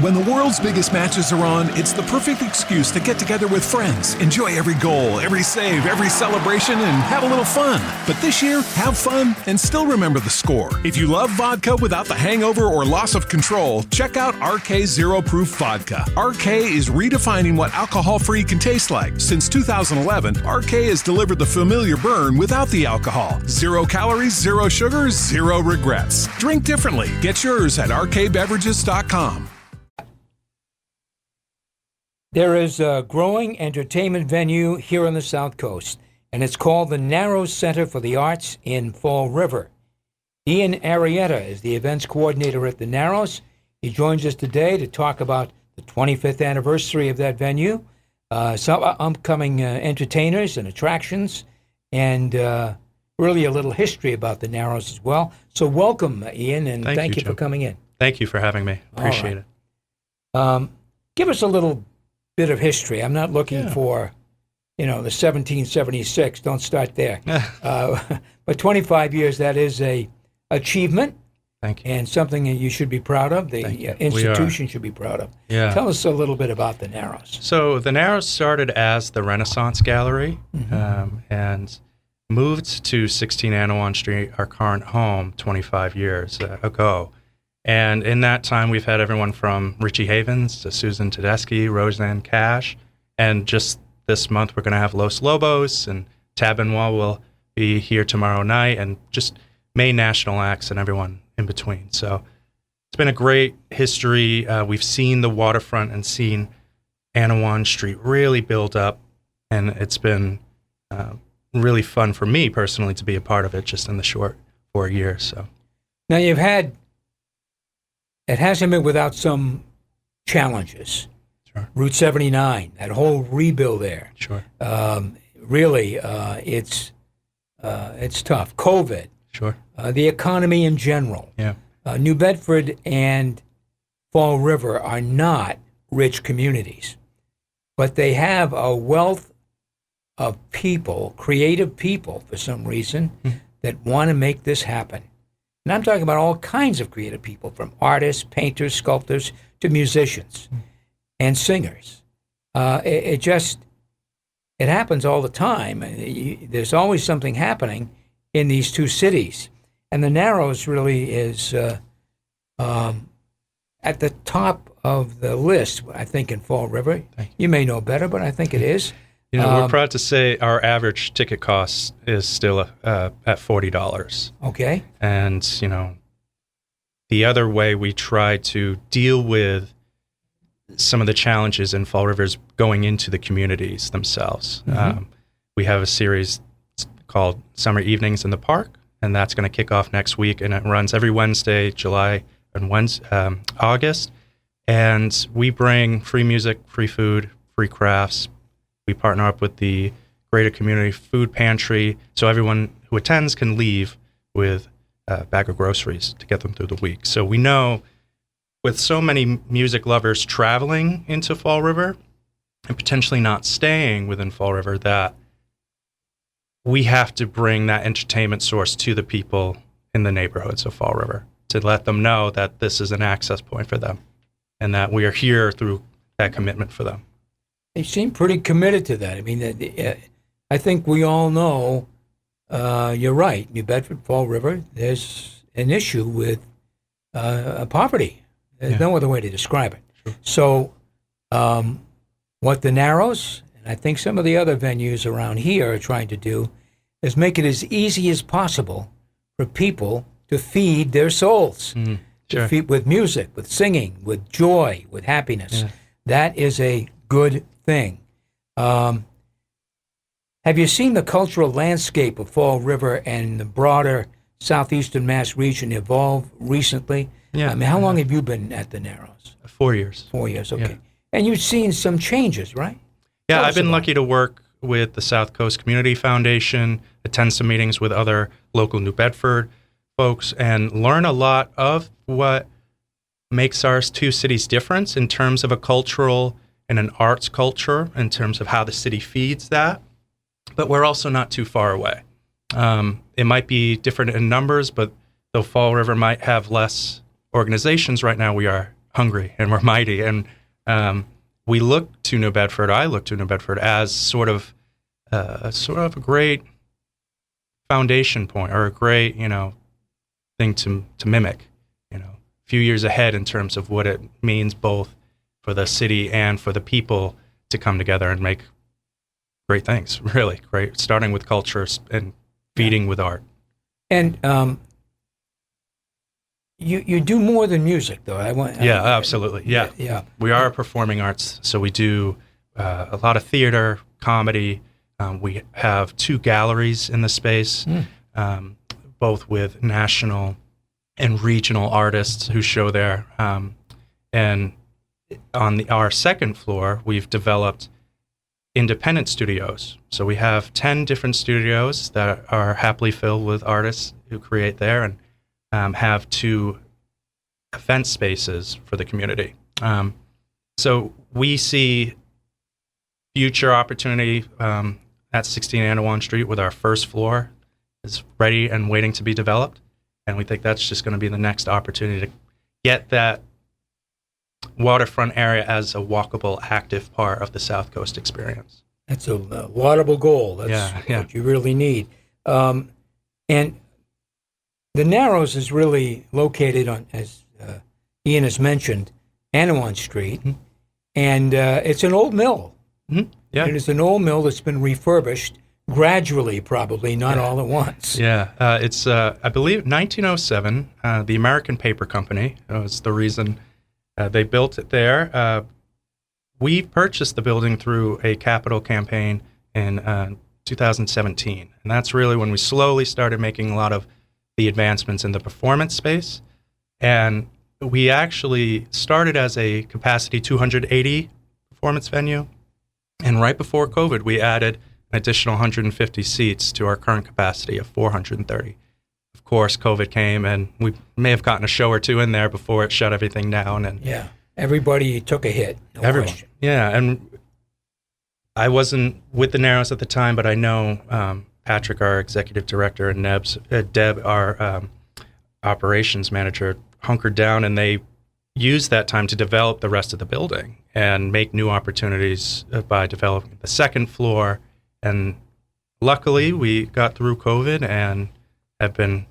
When the world's biggest matches are on, it's the perfect excuse to get together with friends, enjoy every goal, every save, every celebration, and have a little fun. But this year, have fun and still remember the score. If you love vodka without the hangover or loss of control, check out RK Zero Proof Vodka. RK is redefining what alcohol-free can taste like. Since 2011, RK has delivered the familiar burn without the alcohol. 0 calories, 0 sugar, 0 regrets. Drink differently. Get yours at rkbeverages.com. There is a growing entertainment venue here on the South Coast, and it's called the Narrows Center for the Arts in Fall River. Ian Arieta is the events coordinator at the Narrows. He joins us today to talk about the 25th anniversary of that venue, some upcoming entertainers and attractions, and really a little history about the Narrows as well. So welcome, Ian, and thank you for coming in. Thank you for having me. Appreciate it. Give us a little bit of history. I'm not looking for, the 1776. Don't start there. But 25 years, that is a achievement. Thank you. And something that you should be proud of. The institution should be proud of. Yeah. Tell us a little bit about the Narrows. So the Narrows started as the Renaissance Gallery and moved to 16 Anawan Street, our current home, 25 years ago. And in that time, we've had everyone from Richie Havens to Susan Tedeschi, Roseanne Cash, and just this month we're going to have Los Lobos, and Tab Benoit will be here tomorrow night, and just main national acts and everyone in between. So it's been a great history. We've seen the waterfront and seen Anawan Street really build up, and it's been really fun for me personally to be a part of it just in the short 4 years. So now it hasn't been without some challenges. Sure. Route 79, that whole rebuild there. Sure. Really, it's tough. COVID. Sure. The economy in general. Yeah. New Bedford and Fall River are not rich communities, but they have a wealth of people, creative people for some reason, that want to make this happen. And I'm talking about all kinds of creative people, from artists, painters, sculptors, to musicians and singers. It happens all the time. There's always something happening in these two cities. And the Narrows really is at the top of the list, I think, in Fall River. You may know better, but I think it is. We're proud to say our average ticket cost is still at $40. Okay. And, the other way we try to deal with some of the challenges in Fall River is going into the communities themselves. We have a series called Summer Evenings in the Park, and that's going to kick off next week, and it runs every Wednesday, July and August. And we bring free music, free food, free crafts. We partner up with the Greater Community Food Pantry, so everyone who attends can leave with a bag of groceries to get them through the week. So we know with so many music lovers traveling into Fall River and potentially not staying within Fall River, that we have to bring that entertainment source to the people in the neighborhoods of Fall River to let them know that this is an access point for them and that we are here through that commitment for them. They seem pretty committed to that. I mean, I think we all know, you're right, New Bedford, Fall River, there's an issue with poverty. There's no other way to describe it. Sure. So what the Narrows, and I think some of the other venues around here are trying to do, is make it as easy as possible for people to feed their souls. Sure. To feed with music, with singing, with joy, with happiness. Yeah. That is a good thing. Have you seen the cultural landscape of Fall River and the broader southeastern Mass region evolve recently? Yeah. I mean, how long have you been at the Narrows? 4 years. 4 years, okay. Yeah. And you've seen some changes, right? Yeah, I've been lucky to work with the South Coast Community Foundation, attend some meetings with other local New Bedford folks, and learn a lot of what makes our two cities different in terms of a cultural and an arts culture, in terms of how the city feeds that. But we're also not too far away. It might be different in numbers, but though Fall River might have less organizations right now, we are hungry and we're mighty. And we look to New Bedford, I look to New Bedford as sort of a great foundation point, or a great, thing to mimic, a few years ahead in terms of what it means both for the city and for the people to come together and make great things, really great, starting with culture and feeding with art. And you do more than music, though. Absolutely. Yeah. Yeah. We are a performing arts, so we do a lot of theater, comedy. We have 2 galleries in the space, both with national and regional artists who show there. And on our second floor, we've developed independent studios. So we have 10 different studios that are happily filled with artists who create there, and have 2 event spaces for the community. So we see future opportunity at 16 Anawan Street with our first floor is ready and waiting to be developed. And we think that's just going to be the next opportunity to get that waterfront area as a walkable, active part of the South Coast experience. That's a laudable goal. That's what you really need. And the Narrows is really located on, as Ian has mentioned, Anawan Street, and it's an old mill. Mm-hmm. Yeah. It is an old mill that's been refurbished gradually, probably, not all at once. Yeah. It's, I believe, 1907, the American Paper Company was the reason they built it there. We purchased the building through a capital campaign in 2017, and that's really when we slowly started making a lot of the advancements in the performance space. And we actually started as a capacity 280 performance venue, and right before COVID, we added an additional 150 seats to our current capacity of 430. Of course, COVID came, and we may have gotten a show or 2 in there before it shut everything down. And yeah, everybody took a hit. No everyone. Question. Yeah, and I wasn't with the Narrows at the time, but I know Patrick, our executive director, and Deb, our operations manager, hunkered down, and they used that time to develop the rest of the building and make new opportunities by developing the second floor. And luckily, we got through COVID and have been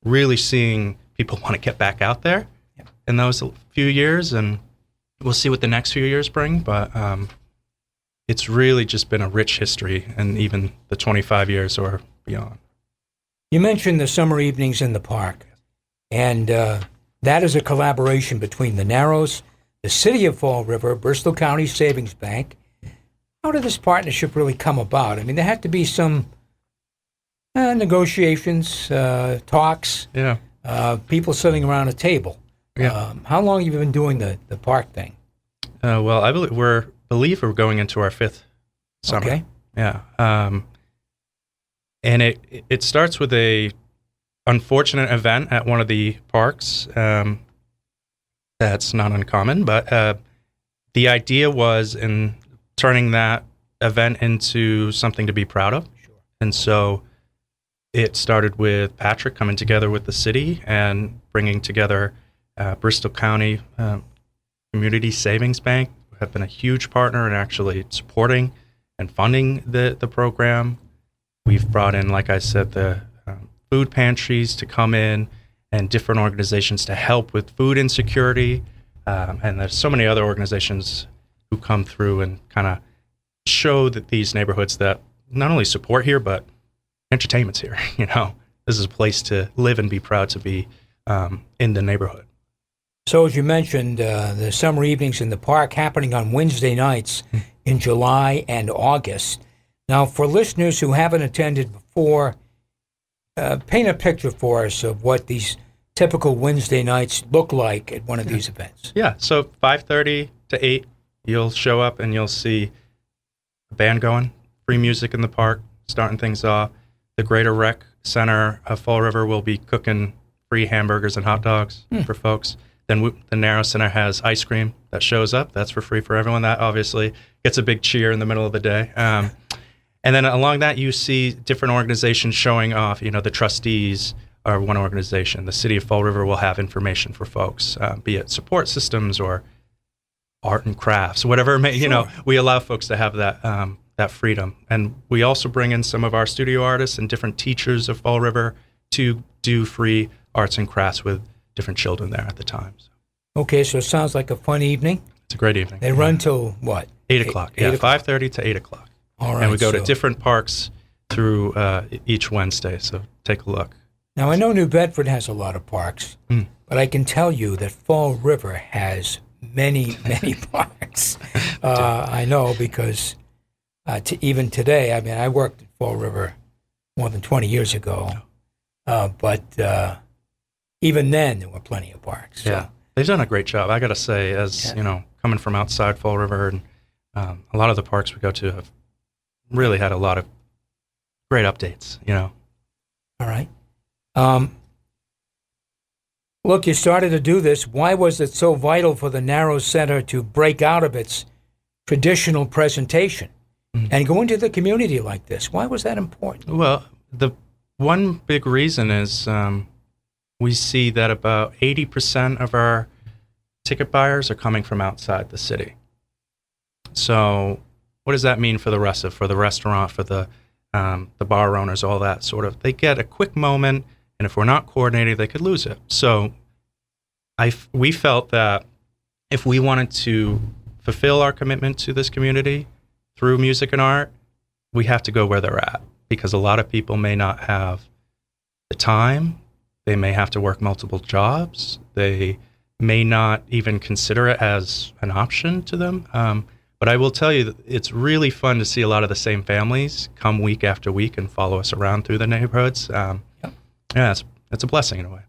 really seeing people want to get back out there in those few years, and we'll see what the next few years bring. But it's really just been a rich history, and even the 25 years or beyond. You mentioned the summer evenings in the park, and that is a collaboration between the Narrows, the City of Fall River, Bristol County Savings Bank. How did this partnership really come about? I mean, there had to be some negotiations, talks, people sitting around a table. Yeah. How long have you been doing the park thing? Well, I believe we're going into our 5th summer. Okay. Yeah. And it starts with a unfortunate event at one of the parks. That's not uncommon, but the idea was in turning that event into something to be proud of. Sure. And so it started with Patrick coming together with the city and bringing together Bristol County Community Savings Bank, who have been a huge partner in actually supporting and funding the program. We've brought in, like I said, the food pantries to come in, and different organizations to help with food insecurity. And there's so many other organizations who come through and kind of show that these neighborhoods that not only support here, but entertainment's here. This is a place to live and be proud to be in the neighborhood. So as you mentioned, the summer evenings in the park happening on Wednesday nights in July and August. Now, for listeners who haven't attended before, paint a picture for us of what these typical Wednesday nights look like at one of these events. Yeah, so 5:30 to 8, you'll show up and you'll see a band going, free music in the park, starting things off. The Greater Rec Center of Fall River will be cooking free hamburgers and hot dogs for folks. Then the Narrow Center has ice cream that shows up. That's for free for everyone. That obviously gets a big cheer in the middle of the day. And then along that, you see different organizations showing off. The trustees are one organization. The city of Fall River will have information for folks, be it support systems or art and crafts, whatever it may, we allow folks to have that freedom. And we also bring in some of our studio artists and different teachers of Fall River to do free arts and crafts with different children there at the time. So. Okay, so it sounds like a fun evening. It's a great evening. They run till what? 8 o'clock. 5:30 to 8 o'clock. All right. And we go to different parks through each Wednesday, so take a look. Now, I know New Bedford has a lot of parks, but I can tell you that Fall River has many, many parks. I know because even today, I mean, I worked at Fall River more than 20 years ago, but even then, there were plenty of parks. So. Yeah, they've done a great job, I got to say, as, coming from outside Fall River, and a lot of the parks we go to have really had a lot of great updates, All right. Look, you started to do this. Why was it so vital for the Narrows Center to break out of its traditional presentation and go into the community like this? Why was that important? Well, the one big reason is we see that about 80% of our ticket buyers are coming from outside the city. So what does that mean for the restaurant, for the bar owners, all that sort of? They get a quick moment, and if we're not coordinated, they could lose it. So we felt that if we wanted to fulfill our commitment to this community through music and art, we have to go where they're at, because a lot of people may not have the time. They may have to work multiple jobs. They may not even consider it as an option to them. But I will tell you that it's really fun to see a lot of the same families come week after week and follow us around through the neighborhoods. Yeah, it's a blessing in a way.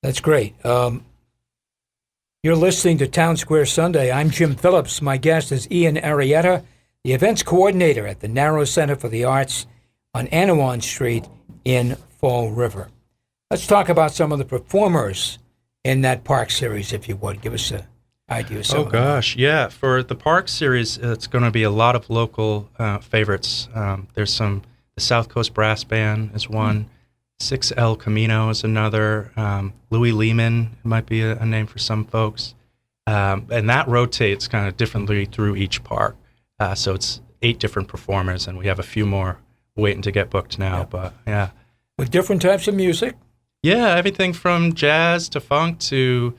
That's great. You're listening to Town Square Sunday. I'm Jim Phillips. My guest is Ian Arieta, the events coordinator at the Narrows Center for the Arts on Anawan Street in Fall River. Let's talk about some of the performers in that park series, if you would. Give us an idea of some of them. Gosh, yeah. For the park series, it's going to be a lot of local favorites. There's the South Coast Brass Band is one. 6 El Camino is another. Louis Lehman might be a name for some folks. And that rotates kind of differently through each park. So it's 8 different performers, and we have a few more waiting to get booked now. But yeah. With different types of music? Yeah, everything from jazz to funk to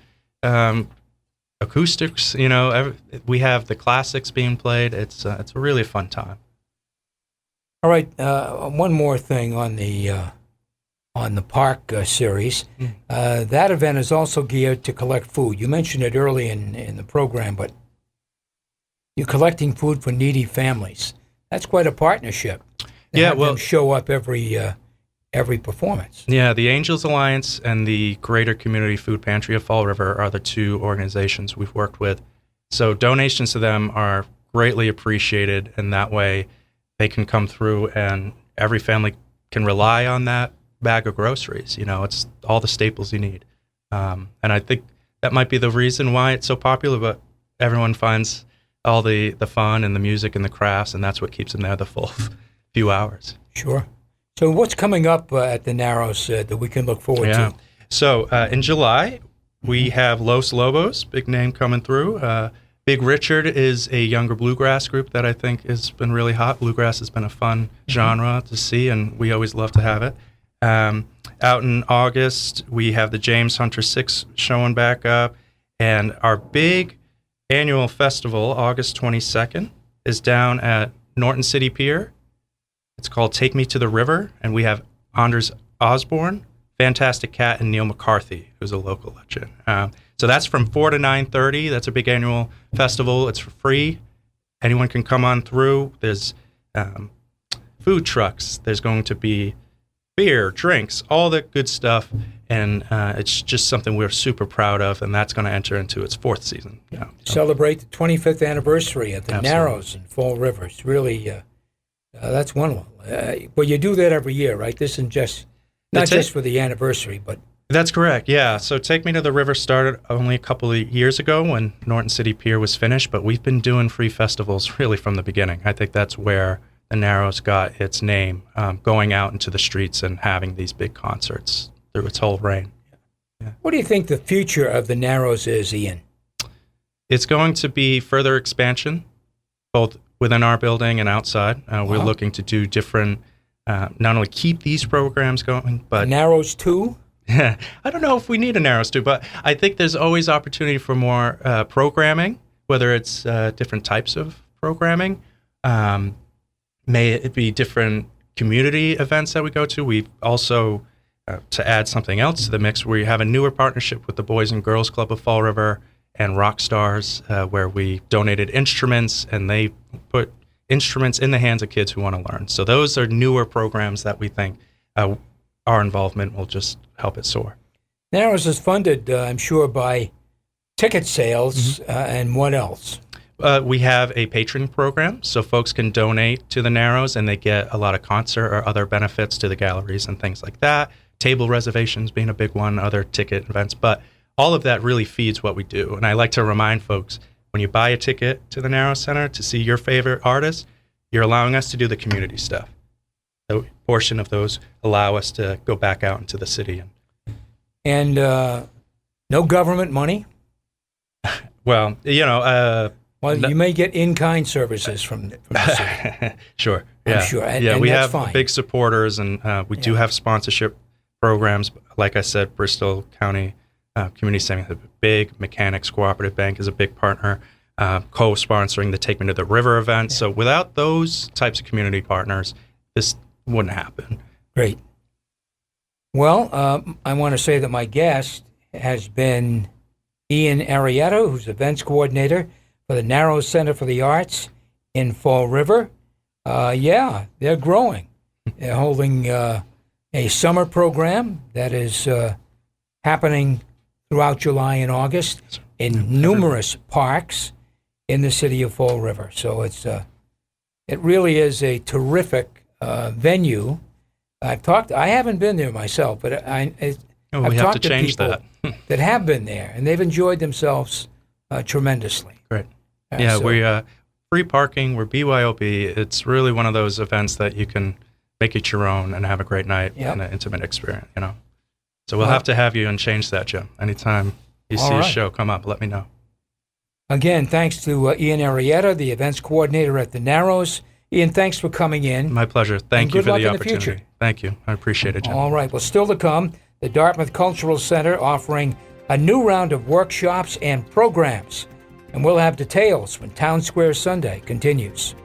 acoustics. We have the classics being played. It's a really fun time. All right, one more thing on the park series. That event is also geared to collect food. You mentioned it early in the program, but you're collecting food for needy families. That's quite a partnership. Them show up every performance. Yeah, the Angels Alliance and the Greater Community Food Pantry of Fall River are the 2 organizations we've worked with. So donations to them are greatly appreciated, and that way they can come through and every family can rely on that bag of groceries. It's all the staples you need. And I think that might be the reason why it's so popular, but everyone finds all the fun and the music and the crafts, and that's what keeps them there the full few hours. Sure. So what's coming up at the Narrows that we can look forward to? So in July, we have Los Lobos, big name coming through. Big Richard is a younger bluegrass group that I think has been really hot. Bluegrass has been a fun genre to see, and we always love to have it. Out in August, we have the James Hunter 6 showing back up, and our big annual festival, August 22nd, is down at Norton City Pier. It's called Take Me to the River, and we have Anders Osborne, Fantastic Cat, and Neil McCarthy, who's a local legend. So that's from 4 to 9:30. That's a big annual festival. It's for free. Anyone can come on through. There's food trucks. There's going to be beer, drinks, all that good stuff, and it's just something we're super proud of, and that's going to enter into its 4th season. Celebrate the 25th anniversary of the Absolutely. Narrows in Fall River. It's really, that's wonderful. But you do that every year, right? This isn't not just for the anniversary, but... That's correct, yeah. So Take Me to the River started only a couple of years ago when Norton City Pier was finished, but we've been doing free festivals really from the beginning. I think that's where the Narrows got its name, going out into the streets and having these big concerts through its whole reign. What do you think the future of the Narrows is, Ian? It's going to be further expansion, both within our building and outside. We're looking to do different, not only keep these programs going, but Narrows 2? I don't know if we need a Narrows 2, but I think there's always opportunity for more programming, whether it's different types of programming. May it be different community events that we go to. We've also, to add something else to the mix, we have a newer partnership with the Boys and Girls Club of Fall River and Rock Stars, where we donated instruments, and they put instruments in the hands of kids who want to learn. So those are newer programs that we think our involvement will just help it soar. Narrows is funded, I'm sure, by ticket sales and what else? We have a patron program, so folks can donate to the Narrows, and they get a lot of concert or other benefits to the galleries and things like that. Table reservations being a big one, other ticket events, but all of that really feeds what we do. And I like to remind folks, when you buy a ticket to the Narrows Center to see your favorite artist, you're allowing us to do the community stuff. A portion of those allow us to go back out into the city. And no government money? Well, you may get in-kind services from the city. Sure. I'm sure. And we that's have fine. big supporters, and we do have sponsorship programs. Like I said, Bristol County Community Savings, a big Mechanics Cooperative Bank is a big partner, co-sponsoring the Take Me to the River event. So without those types of community partners, this wouldn't happen. Great. Well, I want to say that my guest has been Ian Arieta, who's events coordinator for the Narrows Center for the Arts in Fall River. They're growing. They're holding a summer program that is happening throughout July and August in numerous parks in the city of Fall River. So it really is a terrific venue. I haven't been there myself, but I've talked to people that have been there, and they've enjoyed themselves tremendously. Great. So we free parking. We're BYOB. It's really one of those events that you can make it your own and have a great night and an intimate experience, So we'll have to have you and change that, Jim. Anytime you see a show come up, let me know. Again, thanks to Ian Arieta, the events coordinator at the Narrows. Ian, thanks for coming in. My pleasure. Thank you for the opportunity. Future. Thank you. I appreciate it, Jim. All right. Well, still to come, the Dartmouth Cultural Center offering a new round of workshops and programs. And we'll have details when Town Square Sunday continues.